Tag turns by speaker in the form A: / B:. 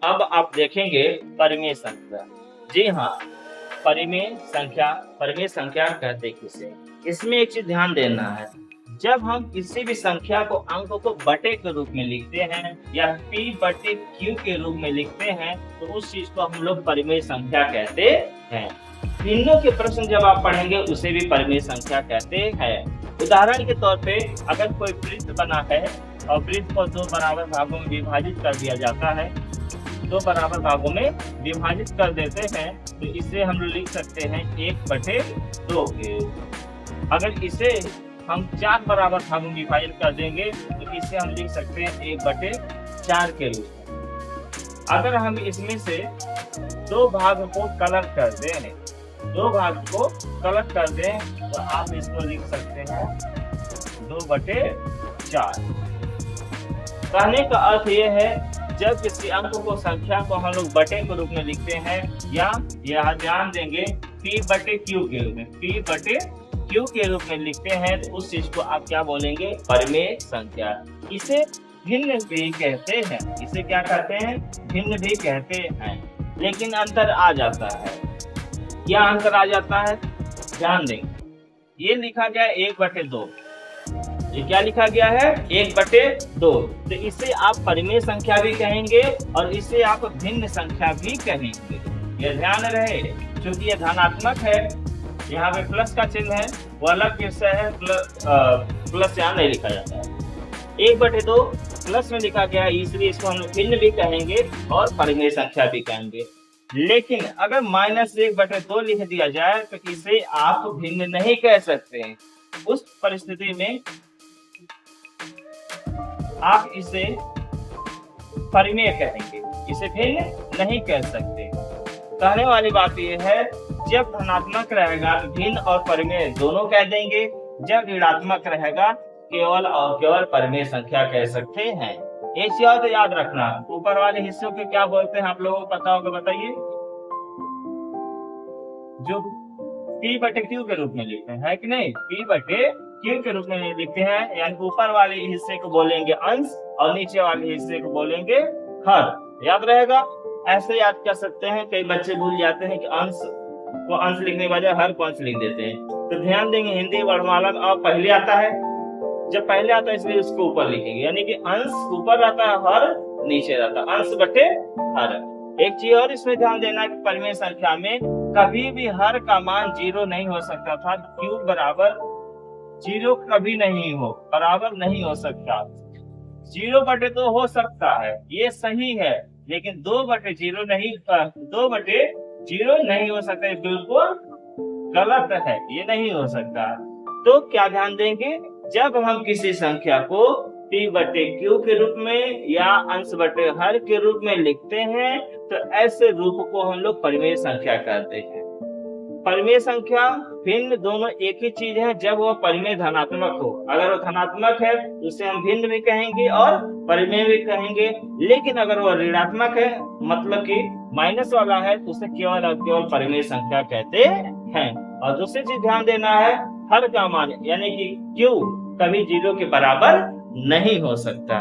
A: अब आप देखेंगे परिमेय संख्या। जी हाँ, परिमेय संख्या कहते किसे। इसमें एक चीज ध्यान देना है, जब हम किसी भी संख्या को अंक को बटे के रूप में लिखते हैं या p बटे q के रूप में लिखते हैं तो उस चीज को हम लोग परिमेय संख्या कहते हैं। भिन्नों के प्रश्न जब आप पढ़ेंगे उसे भी परिमेय संख्या कहते हैं। उदाहरण के तौर पे अगर कोई वृत्त बना है और वृत्त को दो बराबर भागों में विभाजित कर दिया जाता है, दो बराबर भागों में विभाजित कर देते हैं तो इसे हम लोग लिख सकते हैं 1/2 के। अगर इसे हम 4 बराबर भागों में विभाजित कर देंगे तो इसे हम लिख सकते हैं 1/4 के रूप में। अगर हम इसमें से दो भाग को कलर कर दें, तो आप इसको लिख सकते हैं 2/4। कहने का अर्थ ये है, जब किसी अंक को संख्या को हम लोग बटे के रूप में लिखते हैं या यहाँ ध्यान देंगे p बटे q के रूप में, p बटे q के रूप में लिखते हैं तो उस चीज को आप क्या बोलेंगे, परिमेय संख्या। इसे भिन्न भी कहते हैं। इसे क्या कहते हैं, भिन्न भी कहते हैं। लेकिन अंतर आ जाता है। क्या अंतर आ जाता है, ध्यान देंगे। ये लिखा गया 1/2, ये क्या लिखा गया है 1/2, तो इसे आप परिमेय संख्या भी कहेंगे और इसे आप भिन्न संख्या भी कहेंगे। ये ध्यान रहे, क्योंकि ये धनात्मक है, यहाँ पे प्लस का चिन्ह है, वो अलग विषय है, प्लस यहाँ नहीं लिखा जाता है। 1/2 प्लस में लिखा गया है, इसलिए इसको हम भिन्न भी कहेंगे और परिमेय संख्या भी कहेंगे। लेकिन अगर -1/2 लिख दिया जाए तो इसे आप भिन्न नहीं कह सकते हैं। उस परिस्थिति में आप इसे परिमेय कहेंगे, इसे भिन्न नहीं कह सकते। कहने वाली बात यह है, जब धनात्मक रहेगा तो भिन्न और परिमेय दोनों कह देंगे, जब ऋणात्मक रहेगा केवल और केवल परिमेय संख्या कह सकते हैं। एक चीज तो याद रखना, ऊपर वाले हिस्सों के क्या बोलते हैं आप लोगों को पता होगा, बताइए। जो p/q के रूप में लिखते हैं, है कि नहीं, p/q के रूप में लिखते हैं, यानी ऊपर वाले हिस्से को बोलेंगे अंश और नीचे वाले हिस्से को बोलेंगे हर। याद रहेगा, ऐसे याद कर सकते हैं। कई बच्चे भूल जाते हैं कि अंश को अंश लिखने के बजाय हर को अंश लिख देते हैं। तो ध्यान देंगे, हिंदी वर्णमाला में पहले आता है, जब पहले आता है इसलिए उसको ऊपर लिखेंगे, यानी कि अंश ऊपर रहता है, हर नीचे रहता है, अंश बटे हर। एक चीज और इसमें ध्यान देना कि परिमेय संख्या में कभी भी हर का मान 0 नहीं हो सकता था। q बराबर 0 कभी नहीं हो, बराबर नहीं हो सकता। 0/2 हो सकता है, ये सही है, लेकिन 2/0 नहीं, 2/0 नहीं हो सकता, बिल्कुल गलत है, ये नहीं हो सकता। तो क्या ध्यान देंगे, जब हम किसी संख्या को p/q के रूप में या अंश बटे हर के रूप में लिखते हैं तो ऐसे रूप को हम लोग परिमेय संख्या कहते हैं। परिमेय संख्या भिन्न दोनों एक ही चीज है, जब वो परिमेय धनात्मक हो। अगर वो धनात्मक है तो उसे हम भिन्न भी कहेंगे और परिमेय भी कहेंगे। लेकिन अगर वो ऋणात्मक है, मतलब कि माइनस वाला है, तो उसे केवल और केवल परिमेय संख्या कहते हैं। और दूसरी चीज ध्यान देना है, हर का मान यानी कि q कभी 0 के बराबर नहीं हो सकता।